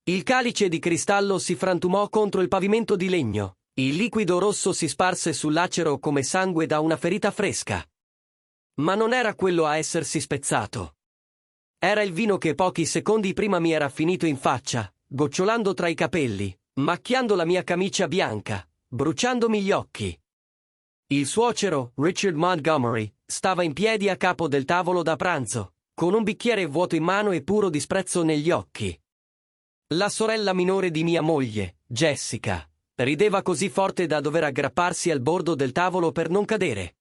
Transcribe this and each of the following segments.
Il calice di cristallo si frantumò contro il pavimento di legno. Il liquido rosso si sparse sull'acero come sangue da una ferita fresca. Ma non era quello a essersi spezzato. Era il vino che pochi secondi prima mi era finito in faccia, gocciolando tra i capelli, macchiando la mia camicia bianca, bruciandomi gli occhi. Il suocero, Richard Montgomery, stava in piedi a capo del tavolo da pranzo, con un bicchiere vuoto in mano e puro disprezzo negli occhi. La sorella minore di mia moglie, Jessica, rideva così forte da dover aggrapparsi al bordo del tavolo per non cadere.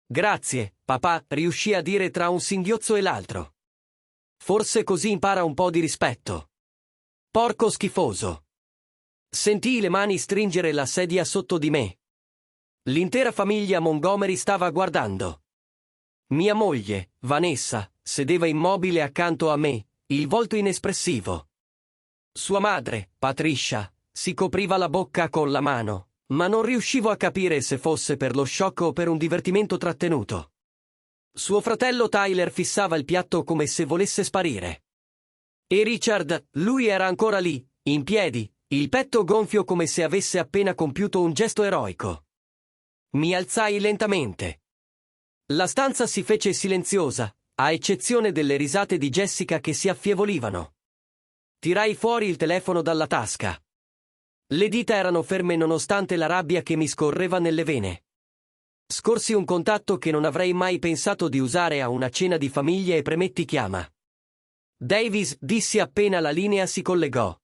«Grazie, papà», riuscì a dire tra un singhiozzo e l'altro. «Forse così impara un po' di rispetto». «Porco schifoso». Sentii le mani stringere la sedia sotto di me. L'intera famiglia Montgomery stava guardando. Mia moglie, Vanessa, sedeva immobile accanto a me, il volto inespressivo. Sua madre, Patricia, si copriva la bocca con la mano, ma non riuscivo a capire se fosse per lo sciocco o per un divertimento trattenuto. Suo fratello Tyler fissava il piatto come se volesse sparire. E Richard, lui era ancora lì, in piedi, il petto gonfio come se avesse appena compiuto un gesto eroico. Mi alzai lentamente. La stanza si fece silenziosa, a eccezione delle risate di Jessica che si affievolivano. Tirai fuori il telefono dalla tasca. Le dita erano ferme nonostante la rabbia che mi scorreva nelle vene. Scorsi un contatto che non avrei mai pensato di usare a una cena di famiglia e premetti chiama. Davis, dissi appena la linea si collegò.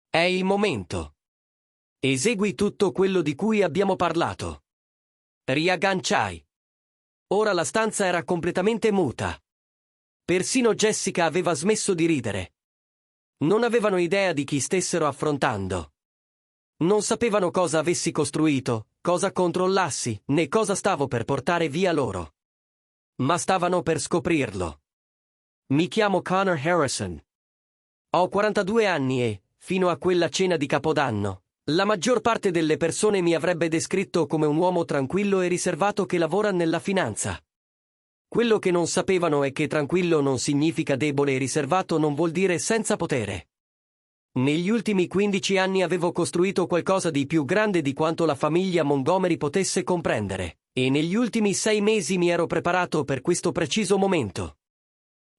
È il momento. Esegui tutto quello di cui abbiamo parlato. Riagganciai. Ora la stanza era completamente muta. Persino Jessica aveva smesso di ridere. Non avevano idea di chi stessero affrontando. Non sapevano cosa avessi costruito, cosa controllassi, né cosa stavo per portare via loro. Ma stavano per scoprirlo. Mi chiamo Connor Harrison. Ho 42 anni e, fino a quella cena di Capodanno, la maggior parte delle persone mi avrebbe descritto come un uomo tranquillo e riservato che lavora nella finanza. Quello che non sapevano è che tranquillo non significa debole e riservato non vuol dire senza potere. Negli ultimi 15 anni avevo costruito qualcosa di più grande di quanto la famiglia Montgomery potesse comprendere, e negli ultimi 6 mesi mi ero preparato per questo preciso momento.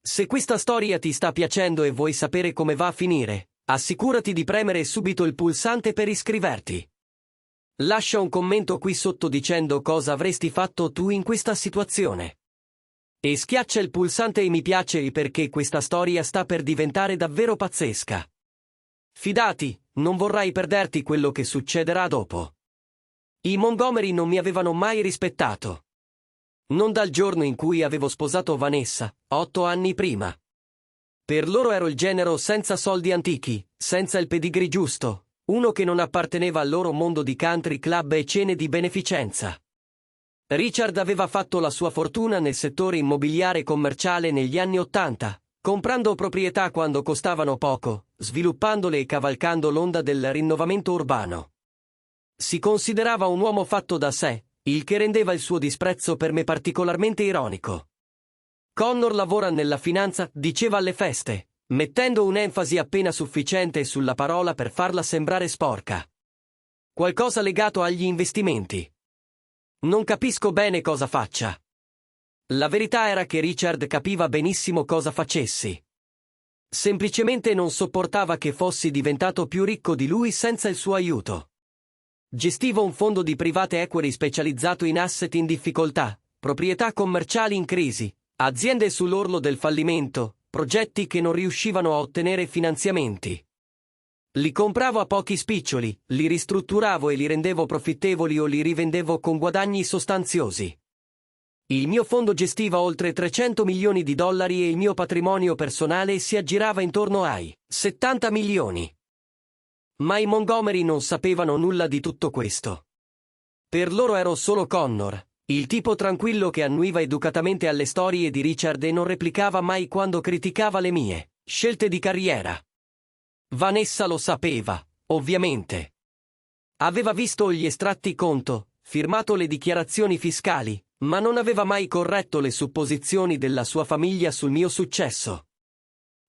Se questa storia ti sta piacendo e vuoi sapere come va a finire, assicurati di premere subito il pulsante per iscriverti. Lascia un commento qui sotto dicendo cosa avresti fatto tu in questa situazione. E schiaccia il pulsante mi piace perché questa storia sta per diventare davvero pazzesca. Fidati, non vorrai perderti quello che succederà dopo. I Montgomery non mi avevano mai rispettato. Non dal giorno in cui avevo sposato Vanessa, 8 anni prima. Per loro ero il genero senza soldi antichi, senza il pedigree giusto, uno che non apparteneva al loro mondo di country club e cene di beneficenza. Richard aveva fatto la sua fortuna nel settore immobiliare commerciale negli anni '80, comprando proprietà quando costavano poco, sviluppandole e cavalcando l'onda del rinnovamento urbano. Si considerava un uomo fatto da sé, il che rendeva il suo disprezzo per me particolarmente ironico. Connor lavora nella finanza, diceva alle feste, mettendo un'enfasi appena sufficiente sulla parola per farla sembrare sporca. Qualcosa legato agli investimenti. Non capisco bene cosa faccia. La verità era che Richard capiva benissimo cosa facessi. Semplicemente non sopportava che fossi diventato più ricco di lui senza il suo aiuto. Gestivo un fondo di private equity specializzato in asset in difficoltà, proprietà commerciali in crisi, aziende sull'orlo del fallimento, progetti che non riuscivano a ottenere finanziamenti. Li compravo a pochi spiccioli, li ristrutturavo e li rendevo profittevoli o li rivendevo con guadagni sostanziosi. Il mio fondo gestiva oltre 300 milioni di dollari e il mio patrimonio personale si aggirava intorno ai 70 milioni. Ma i Montgomery non sapevano nulla di tutto questo. Per loro ero solo Connor, il tipo tranquillo che annuiva educatamente alle storie di Richard e non replicava mai quando criticava le mie scelte di carriera. Vanessa lo sapeva, ovviamente. Aveva visto gli estratti conto, firmato le dichiarazioni fiscali, ma non aveva mai corretto le supposizioni della sua famiglia sul mio successo.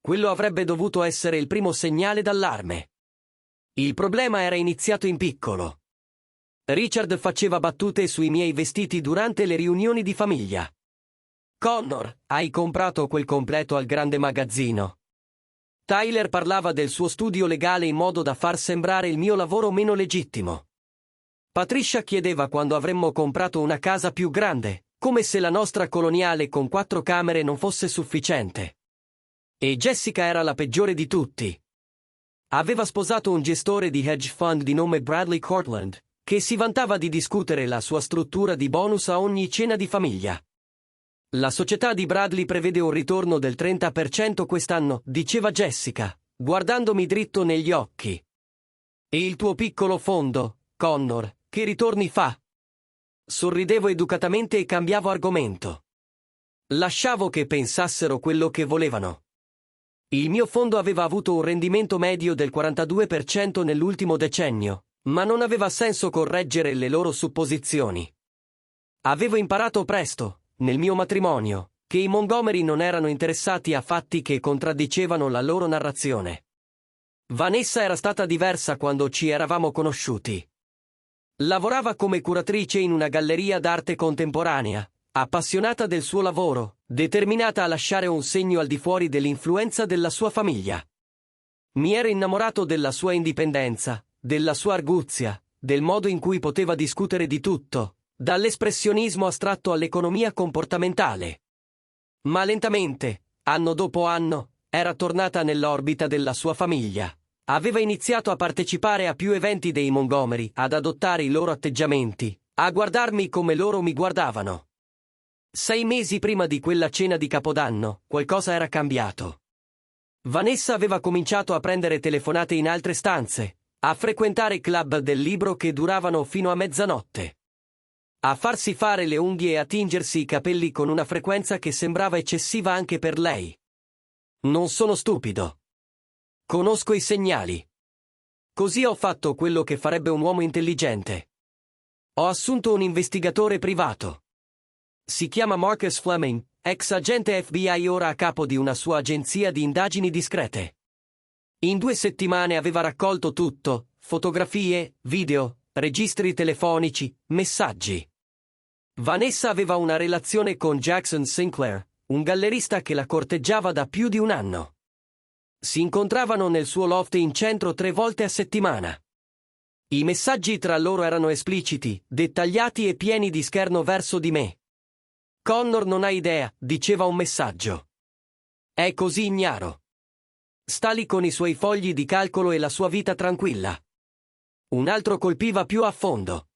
Quello avrebbe dovuto essere il primo segnale d'allarme. Il problema era iniziato in piccolo. Richard faceva battute sui miei vestiti durante le riunioni di famiglia. Connor, hai comprato quel completo al grande magazzino. Tyler parlava del suo studio legale in modo da far sembrare il mio lavoro meno legittimo. Patricia chiedeva quando avremmo comprato una casa più grande, come se la nostra coloniale con 4 camere non fosse sufficiente. E Jessica era la peggiore di tutti. Aveva sposato un gestore di hedge fund di nome Bradley Cortland, che si vantava di discutere la sua struttura di bonus a ogni cena di famiglia. La società di Bradley prevede un ritorno del 30% quest'anno, diceva Jessica, guardandomi dritto negli occhi. E il tuo piccolo fondo, Connor, che ritorni fa? Sorridevo educatamente e cambiavo argomento. Lasciavo che pensassero quello che volevano. Il mio fondo aveva avuto un rendimento medio del 42% nell'ultimo decennio, ma non aveva senso correggere le loro supposizioni. Avevo imparato presto, nel mio matrimonio, che i Montgomery non erano interessati a fatti che contraddicevano la loro narrazione. Vanessa era stata diversa quando ci eravamo conosciuti. Lavorava come curatrice in una galleria d'arte contemporanea, appassionata del suo lavoro, determinata a lasciare un segno al di fuori dell'influenza della sua famiglia. Mi ero innamorato della sua indipendenza, della sua arguzia, del modo in cui poteva discutere di tutto, dall'espressionismo astratto all'economia comportamentale. Ma lentamente, anno dopo anno, era tornata nell'orbita della sua famiglia. Aveva iniziato a partecipare a più eventi dei Montgomery, ad adottare i loro atteggiamenti, a guardarmi come loro mi guardavano. 6 mesi prima di quella cena di Capodanno, qualcosa era cambiato. Vanessa aveva cominciato a prendere telefonate in altre stanze, a frequentare club del libro che duravano fino a mezzanotte, a farsi fare le unghie e a tingersi i capelli con una frequenza che sembrava eccessiva anche per lei. Non sono stupido. Conosco i segnali. Così ho fatto quello che farebbe un uomo intelligente. Ho assunto un investigatore privato. Si chiama Marcus Fleming, ex agente FBI ora a capo di una sua agenzia di indagini discrete. In 2 settimane aveva raccolto tutto, fotografie, video, registri telefonici, messaggi. Vanessa aveva una relazione con Jackson Sinclair, un gallerista che la corteggiava da più di un anno. Si incontravano nel suo loft in centro 3 volte a settimana. I messaggi tra loro erano espliciti, dettagliati e pieni di scherno verso di me. Connor non ha idea, diceva un messaggio. È così ignaro. Sta lì con i suoi fogli di calcolo e la sua vita tranquilla. Un altro colpiva più a fondo.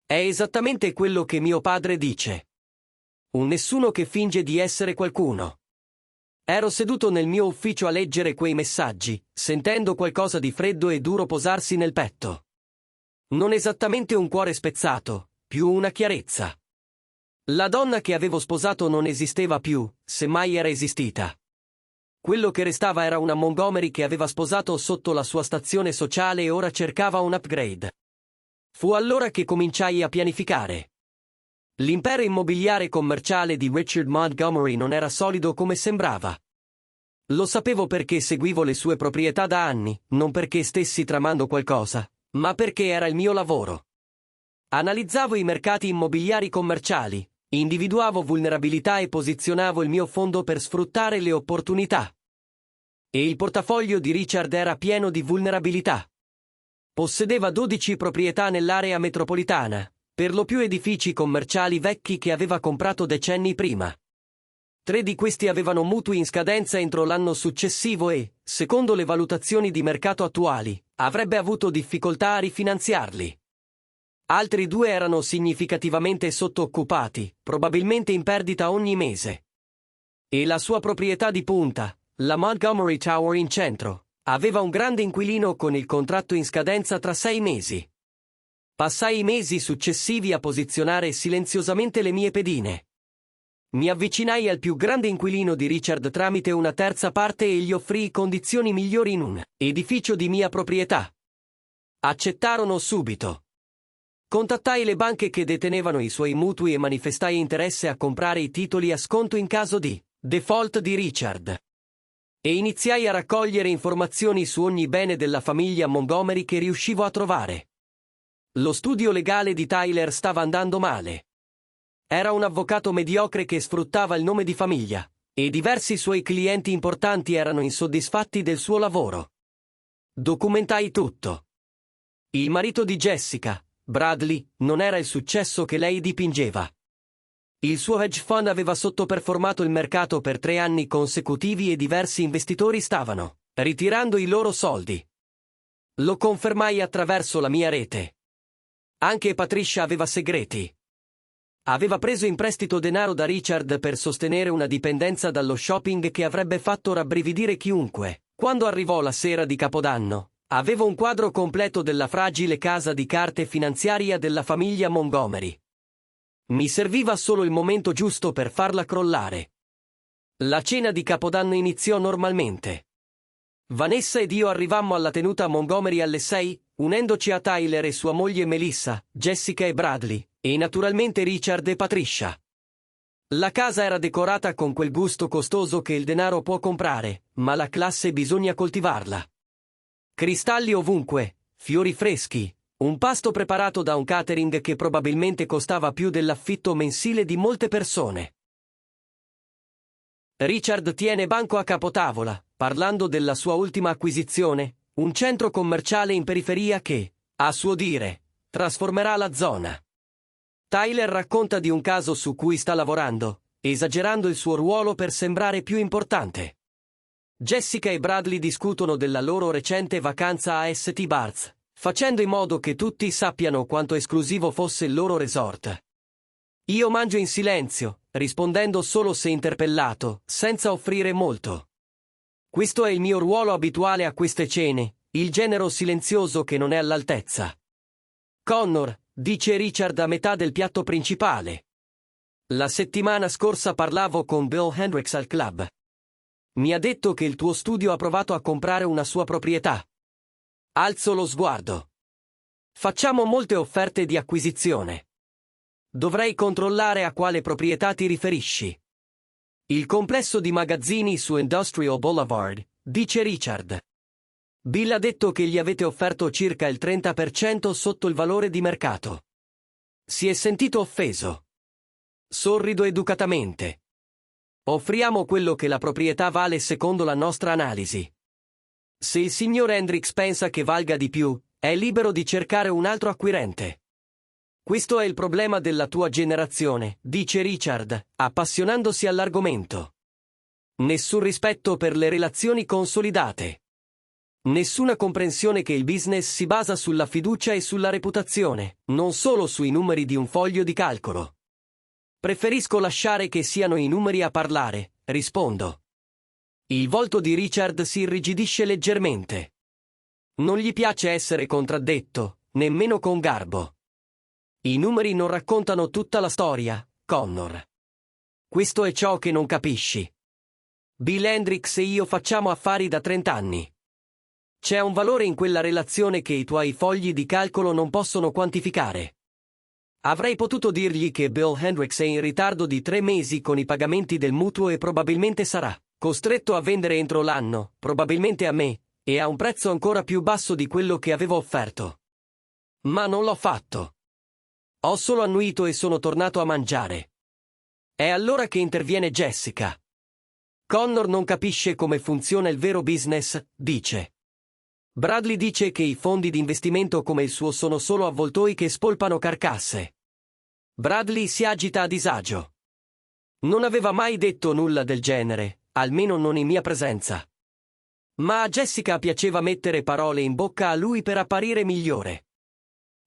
È esattamente quello che mio padre dice. Un nessuno che finge di essere qualcuno. Ero seduto nel mio ufficio a leggere quei messaggi, sentendo qualcosa di freddo e duro posarsi nel petto. Non esattamente un cuore spezzato, più una chiarezza. La donna che avevo sposato non esisteva più, se mai era esistita. Quello che restava era una Montgomery che aveva sposato sotto la sua stazione sociale e ora cercava un upgrade. Fu allora che cominciai a pianificare. L'impero immobiliare commerciale di Richard Montgomery non era solido come sembrava. Lo sapevo perché seguivo le sue proprietà da anni, non perché stessi tramando qualcosa, ma perché era il mio lavoro. Analizzavo i mercati immobiliari commerciali, individuavo vulnerabilità e posizionavo il mio fondo per sfruttare le opportunità. E il portafoglio di Richard era pieno di vulnerabilità. Possedeva 12 proprietà nell'area metropolitana, per lo più edifici commerciali vecchi che aveva comprato decenni prima. 3 di questi avevano mutui in scadenza entro l'anno successivo e, secondo le valutazioni di mercato attuali, avrebbe avuto difficoltà a rifinanziarli. Altri 2 erano significativamente sottooccupati, probabilmente in perdita ogni mese. E la sua proprietà di punta, la Montgomery Tower in centro, aveva un grande inquilino con il contratto in scadenza tra 6 mesi. Passai i mesi successivi a posizionare silenziosamente le mie pedine. Mi avvicinai al più grande inquilino di Richard tramite una terza parte e gli offrii condizioni migliori in un edificio di mia proprietà. Accettarono subito. Contattai le banche che detenevano i suoi mutui e manifestai interesse a comprare i titoli a sconto in caso di default di Richard. E iniziai a raccogliere informazioni su ogni bene della famiglia Montgomery che riuscivo a trovare. Lo studio legale di Tyler stava andando male. Era un avvocato mediocre che sfruttava il nome di famiglia, e diversi suoi clienti importanti erano insoddisfatti del suo lavoro. Documentai tutto. Il marito di Jessica, Bradley, non era il successo che lei dipingeva. Il suo hedge fund aveva sottoperformato il mercato per 3 anni consecutivi e diversi investitori stavano ritirando i loro soldi. Lo confermai attraverso la mia rete. Anche Patricia aveva segreti. Aveva preso in prestito denaro da Richard per sostenere una dipendenza dallo shopping che avrebbe fatto rabbrividire chiunque. Quando arrivò la sera di Capodanno, avevo un quadro completo della fragile casa di carte finanziaria della famiglia Montgomery. Mi serviva solo il momento giusto per farla crollare. La cena di Capodanno iniziò normalmente. Vanessa ed io arrivammo alla tenuta Montgomery alle 6, unendoci a Tyler e sua moglie Melissa, Jessica e Bradley, e naturalmente Richard e Patricia. La casa era decorata con quel gusto costoso che il denaro può comprare, ma la classe bisogna coltivarla. Cristalli ovunque, fiori freschi, un pasto preparato da un catering che probabilmente costava più dell'affitto mensile di molte persone. Richard tiene banco a capotavola, parlando della sua ultima acquisizione, un centro commerciale in periferia che, a suo dire, trasformerà la zona. Tyler racconta di un caso su cui sta lavorando, esagerando il suo ruolo per sembrare più importante. Jessica e Bradley discutono della loro recente vacanza a St. Barts, facendo in modo che tutti sappiano quanto esclusivo fosse il loro resort. Io mangio in silenzio, rispondendo solo se interpellato, senza offrire molto. Questo è il mio ruolo abituale a queste cene, il genero silenzioso che non è all'altezza. Connor, dice Richard a metà del piatto principale. La settimana scorsa parlavo con Bill Hendricks al club. Mi ha detto che il tuo studio ha provato a comprare una sua proprietà. Alzo lo sguardo. Facciamo molte offerte di acquisizione. Dovrei controllare a quale proprietà ti riferisci. Il complesso di magazzini su Industrial Boulevard, dice Richard. Bill ha detto che gli avete offerto circa il 30% sotto il valore di mercato. Si è sentito offeso. Sorrido educatamente. Offriamo quello che la proprietà vale secondo la nostra analisi. Se il signor Hendricks pensa che valga di più, è libero di cercare un altro acquirente. Questo è il problema della tua generazione, dice Richard, appassionandosi all'argomento. Nessun rispetto per le relazioni consolidate. Nessuna comprensione che il business si basa sulla fiducia e sulla reputazione, non solo sui numeri di un foglio di calcolo. Preferisco lasciare che siano i numeri a parlare, rispondo. Il volto di Richard si irrigidisce leggermente. Non gli piace essere contraddetto, nemmeno con garbo. I numeri non raccontano tutta la storia, Connor. Questo è ciò che non capisci. Bill Hendricks e io facciamo affari da 30 anni. C'è un valore in quella relazione che i tuoi fogli di calcolo non possono quantificare. Avrei potuto dirgli che Bill Hendricks è in ritardo di 3 mesi con i pagamenti del mutuo e probabilmente sarà costretto a vendere entro l'anno, probabilmente a me, e a un prezzo ancora più basso di quello che avevo offerto. Ma non l'ho fatto. Ho solo annuito e sono tornato a mangiare. È allora che interviene Jessica. Connor non capisce come funziona il vero business, dice. Bradley dice che i fondi di investimento come il suo sono solo avvoltoi che spolpano carcasse. Bradley si agita a disagio. Non aveva mai detto nulla del genere, almeno non in mia presenza. Ma a Jessica piaceva mettere parole in bocca a lui per apparire migliore.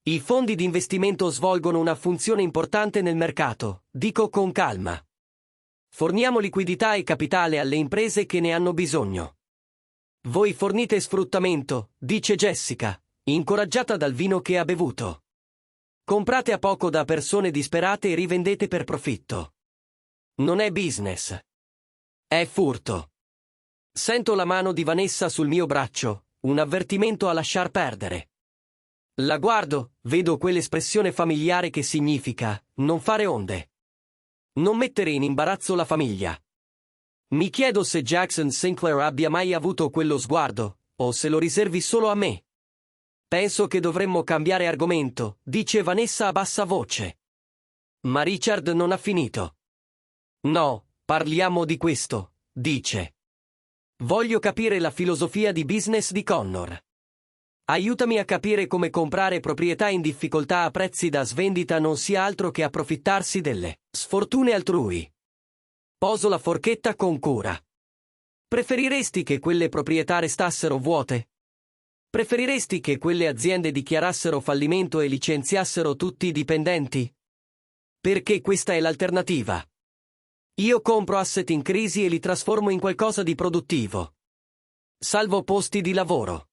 I fondi di investimento svolgono una funzione importante nel mercato, dico con calma. Forniamo liquidità e capitale alle imprese che ne hanno bisogno. Voi fornite sfruttamento, dice Jessica, incoraggiata dal vino che ha bevuto. Comprate a poco da persone disperate e rivendete per profitto. Non è business. È furto. Sento la mano di Vanessa sul mio braccio, un avvertimento a lasciar perdere. La guardo, vedo quell'espressione familiare che significa non fare onde. Non mettere in imbarazzo la famiglia. Mi chiedo se Jackson Sinclair abbia mai avuto quello sguardo, o se lo riservi solo a me. Penso che dovremmo cambiare argomento, dice Vanessa a bassa voce. Ma Richard non ha finito. No, parliamo di questo, dice. Voglio capire la filosofia di business di Connor. Aiutami a capire come comprare proprietà in difficoltà a prezzi da svendita non sia altro che approfittarsi delle sfortune altrui. Poso la forchetta con cura. Preferiresti che quelle proprietà restassero vuote? Preferiresti che quelle aziende dichiarassero fallimento e licenziassero tutti i dipendenti? Perché questa è l'alternativa. Io compro asset in crisi e li trasformo in qualcosa di produttivo. Salvo posti di lavoro.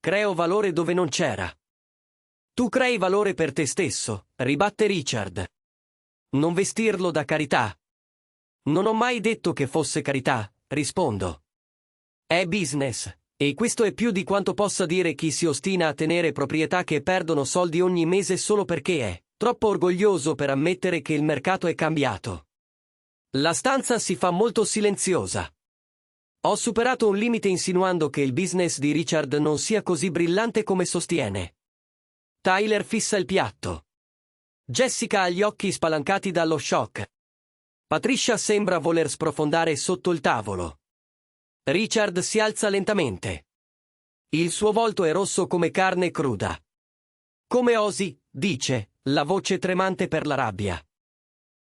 Creo valore dove non c'era. Tu crei valore per te stesso, ribatte Richard. Non vestirlo da carità. Non ho mai detto che fosse carità, rispondo. È business, e questo è più di quanto possa dire chi si ostina a tenere proprietà che perdono soldi ogni mese solo perché è troppo orgoglioso per ammettere che il mercato è cambiato. La stanza si fa molto silenziosa. Ho superato un limite insinuando che il business di Richard non sia così brillante come sostiene. Tyler fissa il piatto. Jessica ha gli occhi spalancati dallo shock. Patricia sembra voler sprofondare sotto il tavolo. Richard si alza lentamente. Il suo volto è rosso come carne cruda. Come osi, dice, la voce tremante per la rabbia.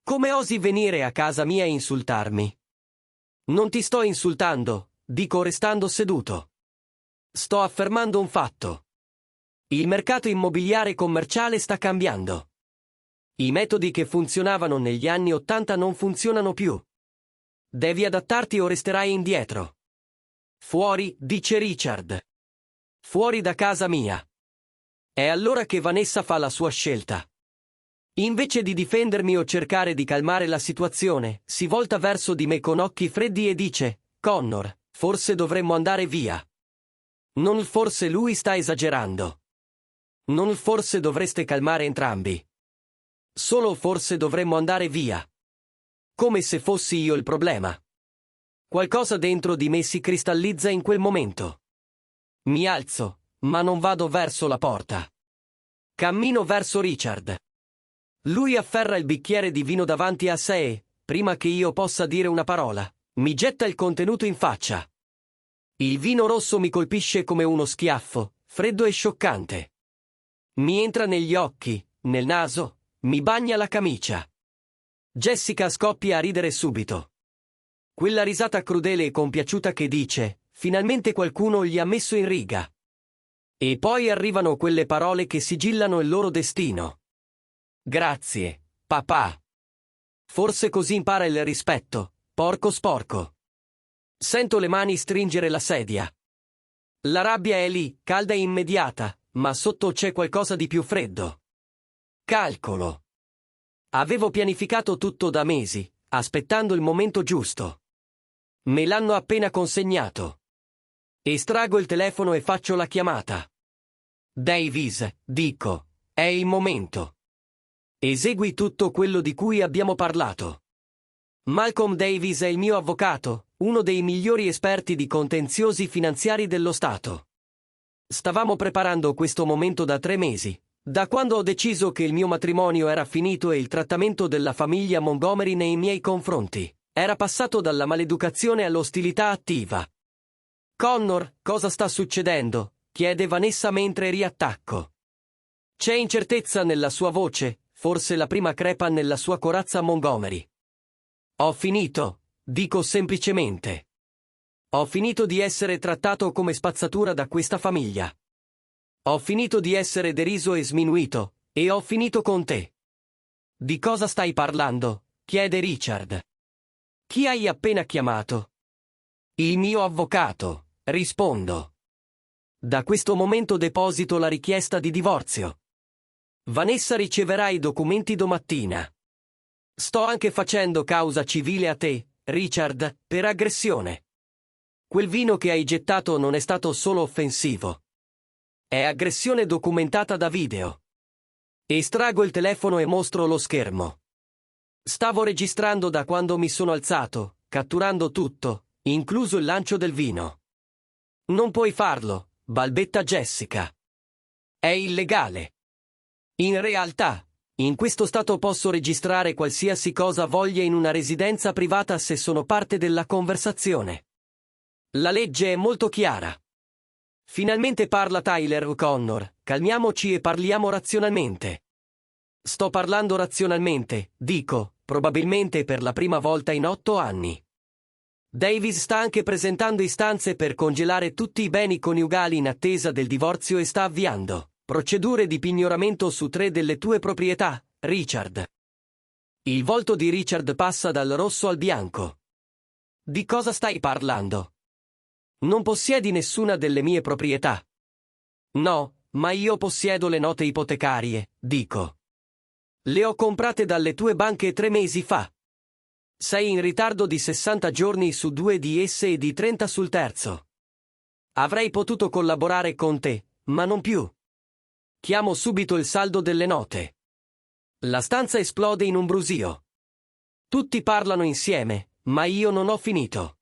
Come osi venire a casa mia e insultarmi? Non ti sto insultando, dico restando seduto. Sto affermando un fatto. Il mercato immobiliare commerciale sta cambiando. I metodi che funzionavano negli anni '80 non funzionano più. Devi adattarti o resterai indietro. Fuori, dice Richard. Fuori da casa mia. È allora che Vanessa fa la sua scelta. Invece di difendermi o cercare di calmare la situazione, si volta verso di me con occhi freddi e dice: Connor, forse dovremmo andare via. Non forse lui sta esagerando. Non forse dovreste calmare entrambi. Solo forse dovremmo andare via. Come se fossi io il problema. Qualcosa dentro di me si cristallizza in quel momento. Mi alzo, ma non vado verso la porta. Cammino verso Richard. Lui afferra il bicchiere di vino davanti a sé e, prima che io possa dire una parola, mi getta il contenuto in faccia. Il vino rosso mi colpisce come uno schiaffo, freddo e scioccante. Mi entra negli occhi, nel naso, mi bagna la camicia. Jessica scoppia a ridere subito. Quella risata crudele e compiaciuta che dice: finalmente qualcuno gli ha messo in riga. E poi arrivano quelle parole che sigillano il loro destino. Grazie, papà. Forse così impara il rispetto, porco sporco. Sento le mani stringere la sedia. La rabbia è lì, calda e immediata, ma sotto c'è qualcosa di più freddo. Calcolo. Avevo pianificato tutto da mesi, aspettando il momento giusto. Me l'hanno appena consegnato. Estraggo il telefono e faccio la chiamata. Davis, dico, è il momento. Esegui tutto quello di cui abbiamo parlato. Malcolm Davis è il mio avvocato, uno dei migliori esperti di contenziosi finanziari dello Stato. Stavamo preparando questo momento da 3 mesi, da quando ho deciso che il mio matrimonio era finito e il trattamento della famiglia Montgomery nei miei confronti era passato dalla maleducazione all'ostilità attiva. Connor, cosa sta succedendo? Chiede Vanessa mentre riattacco. C'è incertezza nella sua voce, forse la prima crepa nella sua corazza Montgomery. Ho finito, dico semplicemente. Ho finito di essere trattato come spazzatura da questa famiglia. Ho finito di essere deriso e sminuito, e ho finito con te. Di cosa stai parlando? Chiede Richard. Chi hai appena chiamato? Il mio avvocato, rispondo. Da questo momento deposito la richiesta di divorzio. Vanessa riceverà i documenti domattina. Sto anche facendo causa civile a te, Richard, per aggressione. Quel vino che hai gettato non è stato solo offensivo. È aggressione documentata da video. Estraggo il telefono e mostro lo schermo. Stavo registrando da quando mi sono alzato, catturando tutto, incluso il lancio del vino. Non puoi farlo, balbetta Jessica. È illegale. In realtà, in questo stato posso registrare qualsiasi cosa voglia in una residenza privata se sono parte della conversazione. La legge è molto chiara. Finalmente parla Tyler O'Connor, calmiamoci e parliamo razionalmente. Sto parlando razionalmente, dico, probabilmente per la prima volta in 8 anni. Davis sta anche presentando istanze per congelare tutti i beni coniugali in attesa del divorzio e sta avviando procedure di pignoramento su 3 delle tue proprietà, Richard. Il volto di Richard passa dal rosso al bianco. Di cosa stai parlando? Non possiedi nessuna delle mie proprietà. No, ma io possiedo le note ipotecarie, dico. Le ho comprate dalle tue banche 3 mesi fa. Sei in ritardo di 60 giorni su 2 di esse e di 30 sul terzo. Avrei potuto collaborare con te, ma non più. Chiamo subito il saldo delle note. La stanza esplode in un brusio. Tutti parlano insieme, ma io non ho finito.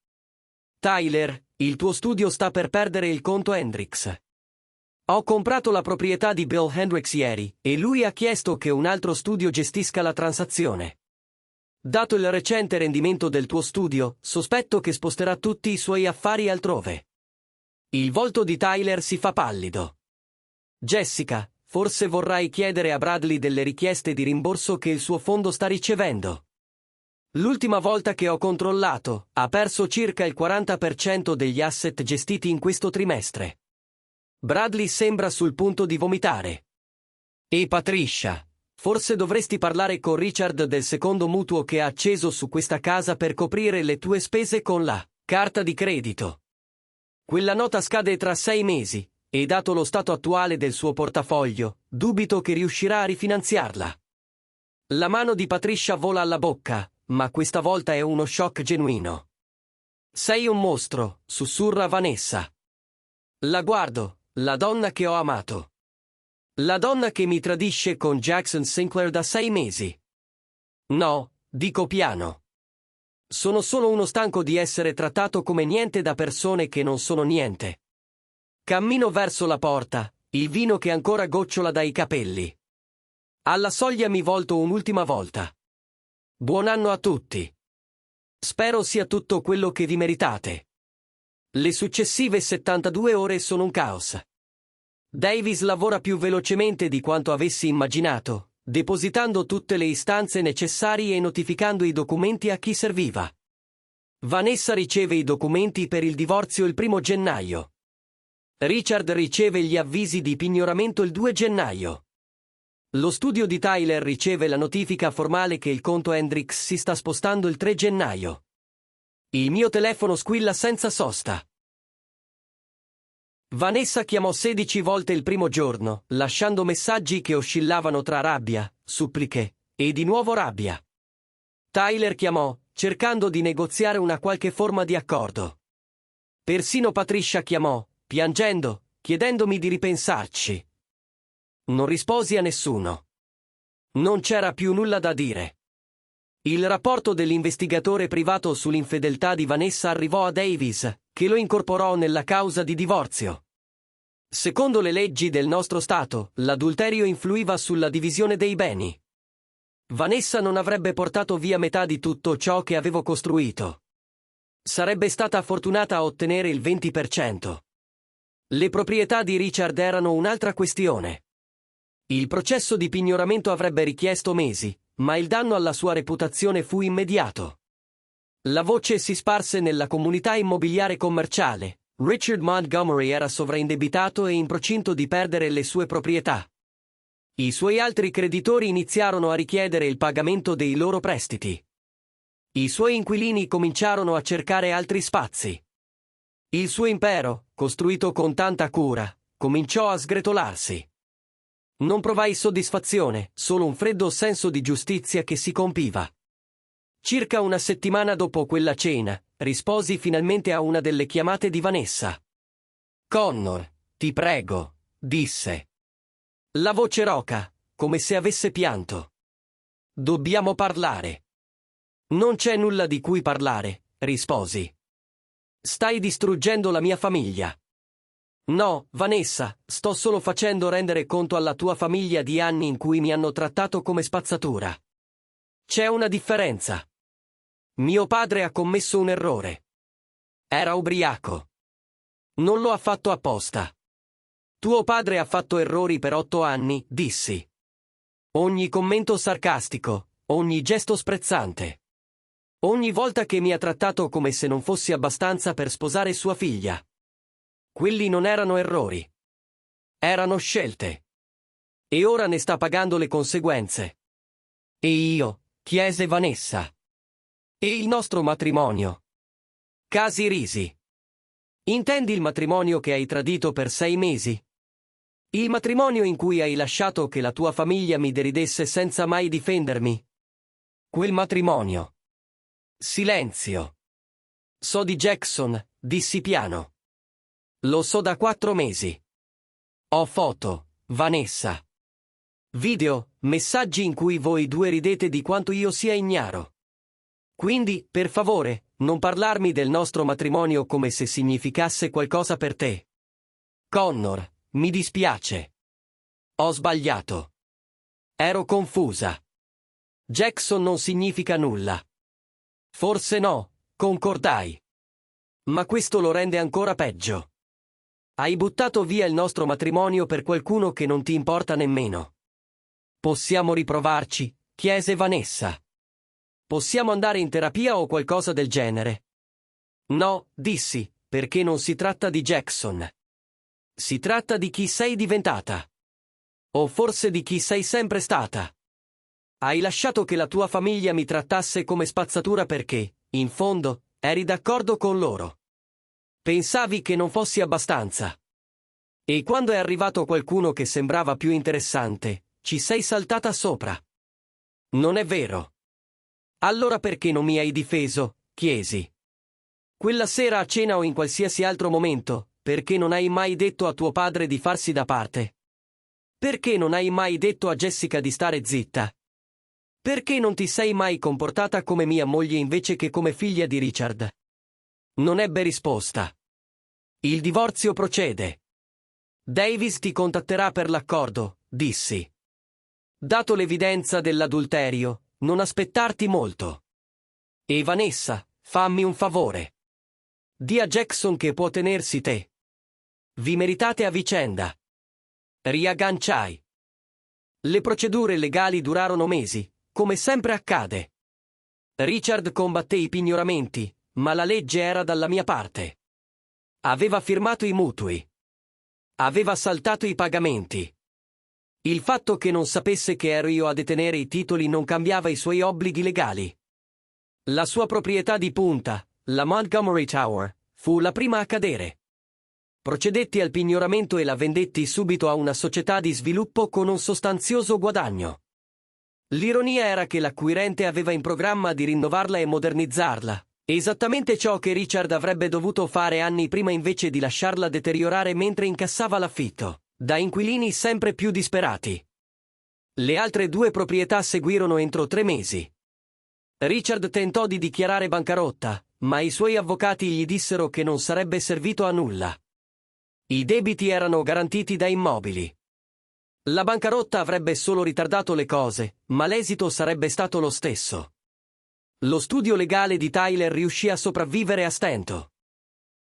Tyler, il tuo studio sta per perdere il conto Hendrix. Ho comprato la proprietà di Bill Hendrix ieri, e lui ha chiesto che un altro studio gestisca la transazione. Dato il recente rendimento del tuo studio, sospetto che sposterà tutti i suoi affari altrove. Il volto di Tyler si fa pallido. Jessica, forse vorrai chiedere a Bradley delle richieste di rimborso che il suo fondo sta ricevendo. L'ultima volta che ho controllato, ha perso circa il 40% degli asset gestiti in questo trimestre. Bradley sembra sul punto di vomitare. E Patricia, forse dovresti parlare con Richard del secondo mutuo che ha acceso su questa casa per coprire le tue spese con la carta di credito. Quella nota scade tra 6 mesi, e dato lo stato attuale del suo portafoglio, dubito che riuscirà a rifinanziarla. La mano di Patricia vola alla bocca, ma questa volta è uno shock genuino. Sei un mostro, sussurra Vanessa. La guardo, la donna che ho amato. La donna che mi tradisce con Jackson Sinclair da 6 mesi. No, dico piano. Sono solo uno stanco di essere trattato come niente da persone che non sono niente. Cammino verso la porta, il vino che ancora gocciola dai capelli. Alla soglia mi volto un'ultima volta. Buon anno a tutti. Spero sia tutto quello che vi meritate. Le successive 72 ore sono un caos. Davis lavora più velocemente di quanto avessi immaginato, depositando tutte le istanze necessarie e notificando i documenti a chi serviva. Vanessa riceve i documenti per il divorzio il 1 gennaio. Richard riceve gli avvisi di pignoramento il 2 gennaio. Lo studio di Tyler riceve la notifica formale che il conto Hendrix si sta spostando il 3 gennaio. Il mio telefono squilla senza sosta. Vanessa chiamò 16 volte il primo giorno, lasciando messaggi che oscillavano tra rabbia, suppliche, e di nuovo rabbia. Tyler chiamò, cercando di negoziare una qualche forma di accordo. Persino Patricia chiamò, piangendo, chiedendomi di ripensarci. Non risposi a nessuno. Non c'era più nulla da dire. Il rapporto dell'investigatore privato sull'infedeltà di Vanessa arrivò a Davis, che lo incorporò nella causa di divorzio. Secondo le leggi del nostro Stato, l'adulterio influiva sulla divisione dei beni. Vanessa non avrebbe portato via metà di tutto ciò che avevo costruito. Sarebbe stata fortunata a ottenere il 20%. Le proprietà di Richard erano un'altra questione. Il processo di pignoramento avrebbe richiesto mesi, ma il danno alla sua reputazione fu immediato. La voce si sparse nella comunità immobiliare commerciale. Richard Montgomery era sovraindebitato e in procinto di perdere le sue proprietà. I suoi altri creditori iniziarono a richiedere il pagamento dei loro prestiti. I suoi inquilini cominciarono a cercare altri spazi. Il suo impero, costruito con tanta cura, cominciò a sgretolarsi. Non provai soddisfazione, solo un freddo senso di giustizia che si compiva. Circa una settimana dopo quella cena, risposi finalmente a una delle chiamate di Vanessa. Connor, ti prego, disse. La voce roca, come se avesse pianto. Dobbiamo parlare. Non c'è nulla di cui parlare, risposi. Stai distruggendo la mia famiglia. No, Vanessa, sto solo facendo rendere conto alla tua famiglia di anni in cui mi hanno trattato come spazzatura. C'è una differenza. Mio padre ha commesso un errore. Era ubriaco. Non lo ha fatto apposta. Tuo padre ha fatto errori per 8 anni, dissi. Ogni commento sarcastico, ogni gesto sprezzante. Ogni volta che mi ha trattato come se non fossi abbastanza per sposare sua figlia. Quelli non erano errori. Erano scelte. E ora ne sta pagando le conseguenze. E io, chiese Vanessa. E il nostro matrimonio? Casi risi. Intendi il matrimonio che hai tradito per 6 mesi? Il matrimonio in cui hai lasciato che la tua famiglia mi deridesse senza mai difendermi? Quel matrimonio. Silenzio. So di Jackson, dissi piano. Lo so da 4 mesi. Ho foto, Vanessa. Video, messaggi in cui voi due ridete di quanto io sia ignaro. Quindi, per favore, non parlarmi del nostro matrimonio come se significasse qualcosa per te. Connor, mi dispiace. Ho sbagliato. Ero confusa. Jackson non significa nulla. Forse no, concordai. Ma questo lo rende ancora peggio. Hai buttato via il nostro matrimonio per qualcuno che non ti importa nemmeno. Possiamo riprovarci? Chiese Vanessa. Possiamo andare in terapia o qualcosa del genere? No, dissi, perché non si tratta di Jackson. Si tratta di chi sei diventata. O forse di chi sei sempre stata. Hai lasciato che la tua famiglia mi trattasse come spazzatura perché, in fondo, eri d'accordo con loro. Pensavi che non fossi abbastanza. E quando è arrivato qualcuno che sembrava più interessante, ci sei saltata sopra. Non è vero. Allora perché non mi hai difeso? Chiesi. Quella sera a cena o in qualsiasi altro momento, perché non hai mai detto a tuo padre di farsi da parte? Perché non hai mai detto a Jessica di stare zitta? Perché non ti sei mai comportata come mia moglie invece che come figlia di Richard? Non ebbe risposta. Il divorzio procede. Davis ti contatterà per l'accordo, dissi. Dato l'evidenza dell'adulterio, non aspettarti molto. E Vanessa, fammi un favore. Di a Jackson che può tenersi te. Vi meritate a vicenda. Riagganciai. Le procedure legali durarono mesi, come sempre accade. Richard combatté i pignoramenti, ma la legge era dalla mia parte. Aveva firmato i mutui. Aveva saltato i pagamenti. Il fatto che non sapesse che ero io a detenere i titoli non cambiava i suoi obblighi legali. La sua proprietà di punta, la Montgomery Tower, fu la prima a cadere. Procedetti al pignoramento e la vendetti subito a una società di sviluppo con un sostanzioso guadagno. L'ironia era che l'acquirente aveva in programma di rinnovarla e modernizzarla, esattamente ciò che Richard avrebbe dovuto fare anni prima invece di lasciarla deteriorare mentre incassava l'affitto, da inquilini sempre più disperati. Le altre 2 proprietà seguirono entro 3 mesi. Richard tentò di dichiarare bancarotta, ma i suoi avvocati gli dissero che non sarebbe servito a nulla. I debiti erano garantiti da immobili. La bancarotta avrebbe solo ritardato le cose, ma l'esito sarebbe stato lo stesso. Lo studio legale di Tyler riuscì a sopravvivere a stento.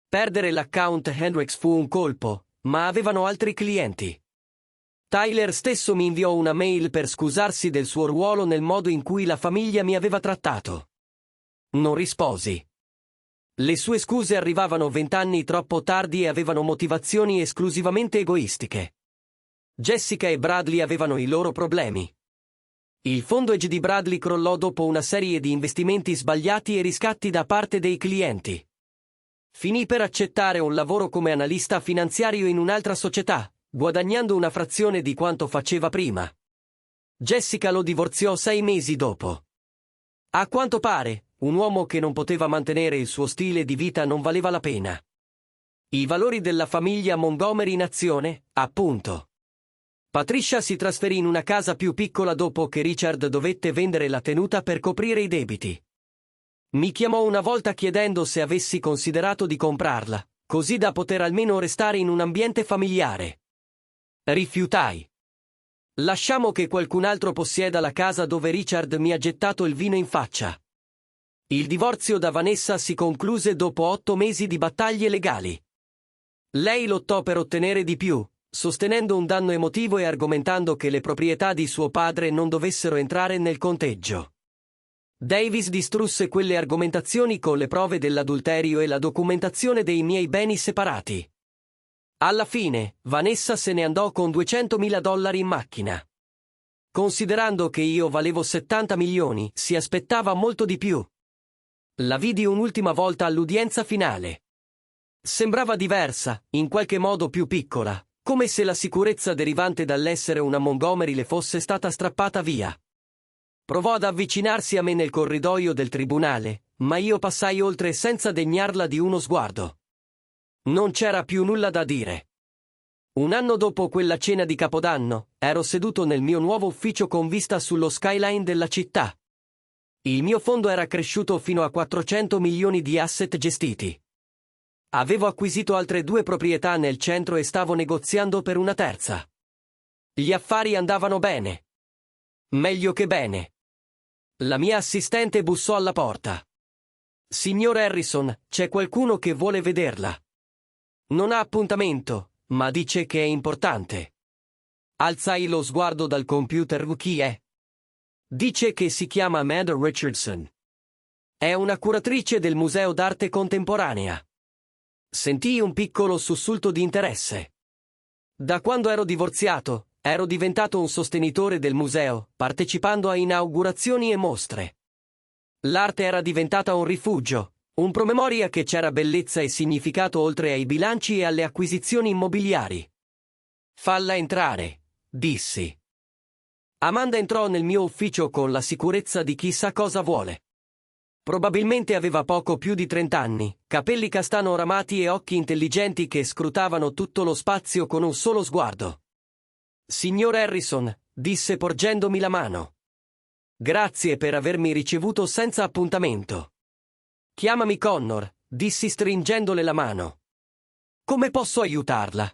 Perdere l'account Hendricks fu un colpo, ma avevano altri clienti. Tyler stesso mi inviò una mail per scusarsi del suo ruolo nel modo in cui la famiglia mi aveva trattato. Non risposi. Le sue scuse arrivavano 20 anni troppo tardi e avevano motivazioni esclusivamente egoistiche. Jessica e Bradley avevano i loro problemi. Il fondo Edge di Bradley crollò dopo una serie di investimenti sbagliati e riscatti da parte dei clienti. Finì per accettare un lavoro come analista finanziario in un'altra società, guadagnando una frazione di quanto faceva prima. Jessica lo divorziò 6 mesi dopo. A quanto pare, un uomo che non poteva mantenere il suo stile di vita non valeva la pena. I valori della famiglia Montgomery in azione, appunto. Patricia si trasferì in una casa più piccola dopo che Richard dovette vendere la tenuta per coprire i debiti. Mi chiamò una volta chiedendo se avessi considerato di comprarla, così da poter almeno restare in un ambiente familiare. Rifiutai. Lasciamo che qualcun altro possieda la casa dove Richard mi ha gettato il vino in faccia. Il divorzio da Vanessa si concluse dopo 8 mesi di battaglie legali. Lei lottò per ottenere di più, sostenendo un danno emotivo e argomentando che le proprietà di suo padre non dovessero entrare nel conteggio. Davis distrusse quelle argomentazioni con le prove dell'adulterio e la documentazione dei miei beni separati. Alla fine, Vanessa se ne andò con $200.000 in macchina. Considerando che io valevo 70 milioni, si aspettava molto di più. La vidi un'ultima volta all'udienza finale. Sembrava diversa, in qualche modo più piccola, come se la sicurezza derivante dall'essere una Montgomery le fosse stata strappata via. Provò ad avvicinarsi a me nel corridoio del tribunale, ma io passai oltre senza degnarla di uno sguardo. Non c'era più nulla da dire. Un anno dopo quella cena di Capodanno, ero seduto nel mio nuovo ufficio con vista sullo skyline della città. Il mio fondo era cresciuto fino a 400 milioni di asset gestiti. Avevo acquisito altre 2 proprietà nel centro e stavo negoziando per una terza. Gli affari andavano bene. Meglio che bene. La mia assistente bussò alla porta. Signor Harrison, c'è qualcuno che vuole vederla. Non ha appuntamento, ma dice che è importante. Alzai lo sguardo dal computer. Chi è? Dice che si chiama Amanda Richardson. È una curatrice del Museo d'Arte Contemporanea. Sentii un piccolo sussulto di interesse. Da quando ero divorziato, ero diventato un sostenitore del museo, partecipando a inaugurazioni e mostre. L'arte era diventata un rifugio, un promemoria che c'era bellezza e significato oltre ai bilanci e alle acquisizioni immobiliari. Falla entrare, dissi. Amanda entrò nel mio ufficio con la sicurezza di chi sa cosa vuole. Probabilmente aveva poco più di 30 anni, capelli castano ramati e occhi intelligenti che scrutavano tutto lo spazio con un solo sguardo. Signor Harrison, disse porgendomi la mano. Grazie per avermi ricevuto senza appuntamento. Chiamami Connor, dissi stringendole la mano. Come posso aiutarla?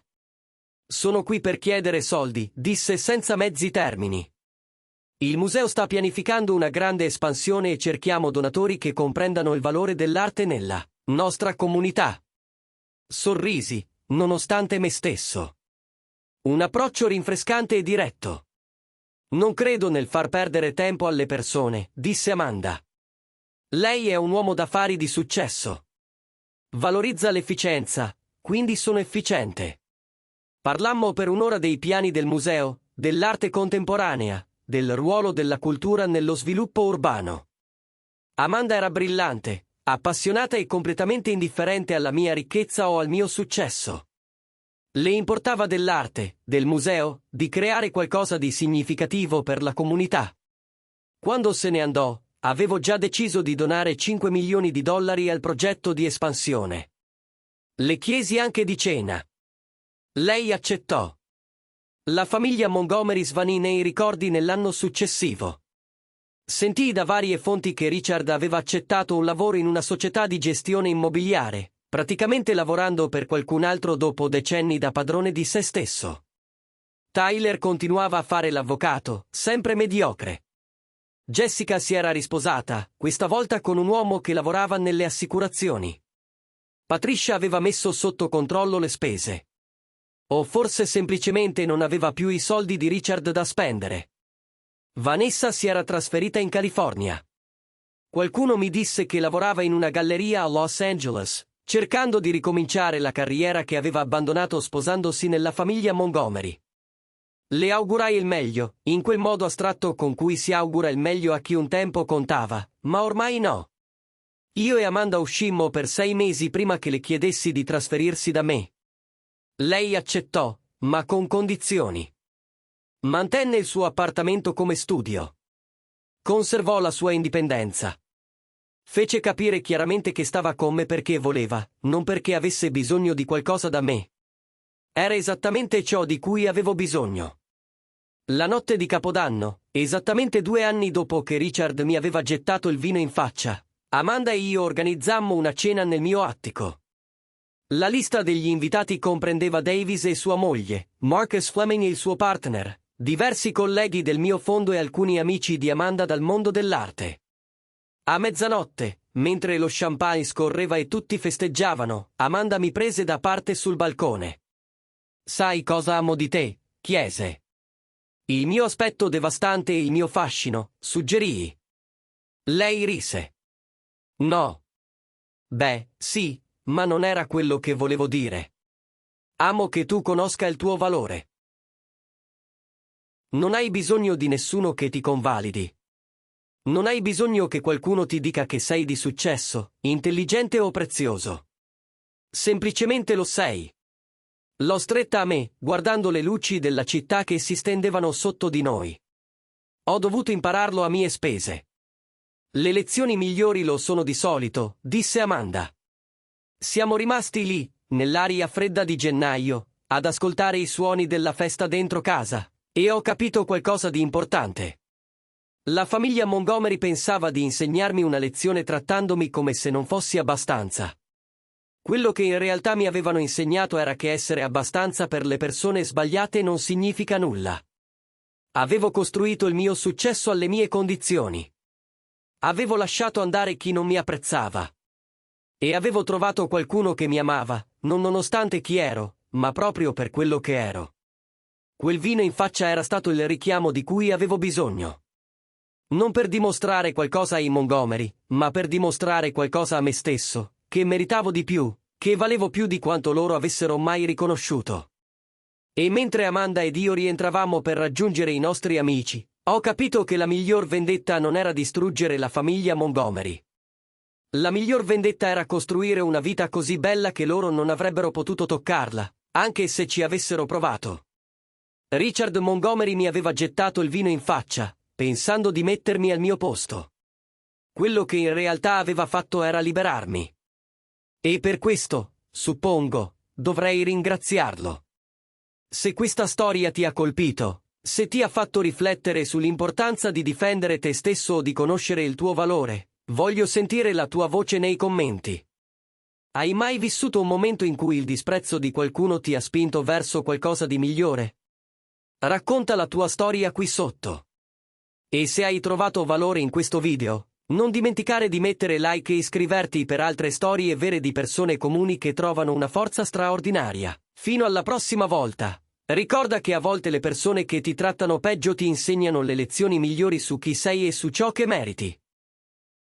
Sono qui per chiedere soldi, disse senza mezzi termini. Il museo sta pianificando una grande espansione e cerchiamo donatori che comprendano il valore dell'arte nella nostra comunità. Sorrisi, nonostante me stesso. Un approccio rinfrescante e diretto. Non credo nel far perdere tempo alle persone, disse Amanda. Lei è un uomo d'affari di successo. Valorizza l'efficienza, quindi sono efficiente. Parlammo per un'ora dei piani del museo, dell'arte contemporanea, del ruolo della cultura nello sviluppo urbano. Amanda era brillante, appassionata e completamente indifferente alla mia ricchezza o al mio successo. Le importava dell'arte, del museo, di creare qualcosa di significativo per la comunità. Quando se ne andò, avevo già deciso di donare $5 milioni al progetto di espansione. Le chiesi anche di cena. Lei accettò. La famiglia Montgomery svanì nei ricordi nell'anno successivo. Sentii da varie fonti che Richard aveva accettato un lavoro in una società di gestione immobiliare, praticamente lavorando per qualcun altro dopo decenni da padrone di se stesso. Tyler continuava a fare l'avvocato, sempre mediocre. Jessica si era risposata, questa volta con un uomo che lavorava nelle assicurazioni. Patricia aveva messo sotto controllo le spese. O forse semplicemente non aveva più i soldi di Richard da spendere. Vanessa si era trasferita in California. Qualcuno mi disse che lavorava in una galleria a Los Angeles, cercando di ricominciare la carriera che aveva abbandonato sposandosi nella famiglia Montgomery. Le augurai il meglio, in quel modo astratto con cui si augura il meglio a chi un tempo contava, ma ormai no. Io e Amanda uscimmo per 6 mesi prima che le chiedessi di trasferirsi da me. Lei accettò, ma con condizioni. Mantenne il suo appartamento come studio. Conservò la sua indipendenza. Fece capire chiaramente che stava con me perché voleva, non perché avesse bisogno di qualcosa da me. Era esattamente ciò di cui avevo bisogno. La notte di Capodanno, esattamente 2 anni dopo che Richard mi aveva gettato il vino in faccia, Amanda e io organizzammo una cena nel mio attico. La lista degli invitati comprendeva Davis e sua moglie, Marcus Fleming e il suo partner, diversi colleghi del mio fondo e alcuni amici di Amanda dal mondo dell'arte. A mezzanotte, mentre lo champagne scorreva e tutti festeggiavano, Amanda mi prese da parte sul balcone. «Sai cosa amo di te?» chiese. «Il mio aspetto devastante e il mio fascino», suggerii. Lei rise. «No». «Beh, sì, ma non era quello che volevo dire. Amo che tu conosca il tuo valore. Non hai bisogno di nessuno che ti convalidi. Non hai bisogno che qualcuno ti dica che sei di successo, intelligente o prezioso. Semplicemente lo sei». L'ho stretta a me, guardando le luci della città che si stendevano sotto di noi. Ho dovuto impararlo a mie spese. «Le lezioni migliori lo sono di solito», disse Amanda. Siamo rimasti lì, nell'aria fredda di gennaio, ad ascoltare i suoni della festa dentro casa, e ho capito qualcosa di importante. La famiglia Montgomery pensava di insegnarmi una lezione trattandomi come se non fossi abbastanza. Quello che in realtà mi avevano insegnato era che essere abbastanza per le persone sbagliate non significa nulla. Avevo costruito il mio successo alle mie condizioni. Avevo lasciato andare chi non mi apprezzava. E avevo trovato qualcuno che mi amava, non nonostante chi ero, ma proprio per quello che ero. Quel vino in faccia era stato il richiamo di cui avevo bisogno. Non per dimostrare qualcosa ai Montgomery, ma per dimostrare qualcosa a me stesso, che meritavo di più, che valevo più di quanto loro avessero mai riconosciuto. E mentre Amanda ed io rientravamo per raggiungere i nostri amici, ho capito che la miglior vendetta non era distruggere la famiglia Montgomery. La miglior vendetta era costruire una vita così bella che loro non avrebbero potuto toccarla, anche se ci avessero provato. Richard Montgomery mi aveva gettato il vino in faccia, pensando di mettermi al mio posto. Quello che in realtà aveva fatto era liberarmi. E per questo, suppongo, dovrei ringraziarlo. Se questa storia ti ha colpito, se ti ha fatto riflettere sull'importanza di difendere te stesso o di conoscere il tuo valore, voglio sentire la tua voce nei commenti. Hai mai vissuto un momento in cui il disprezzo di qualcuno ti ha spinto verso qualcosa di migliore? Racconta la tua storia qui sotto. E se hai trovato valore in questo video, non dimenticare di mettere like e iscriverti per altre storie vere di persone comuni che trovano una forza straordinaria. Fino alla prossima volta. Ricorda che a volte le persone che ti trattano peggio ti insegnano le lezioni migliori su chi sei e su ciò che meriti.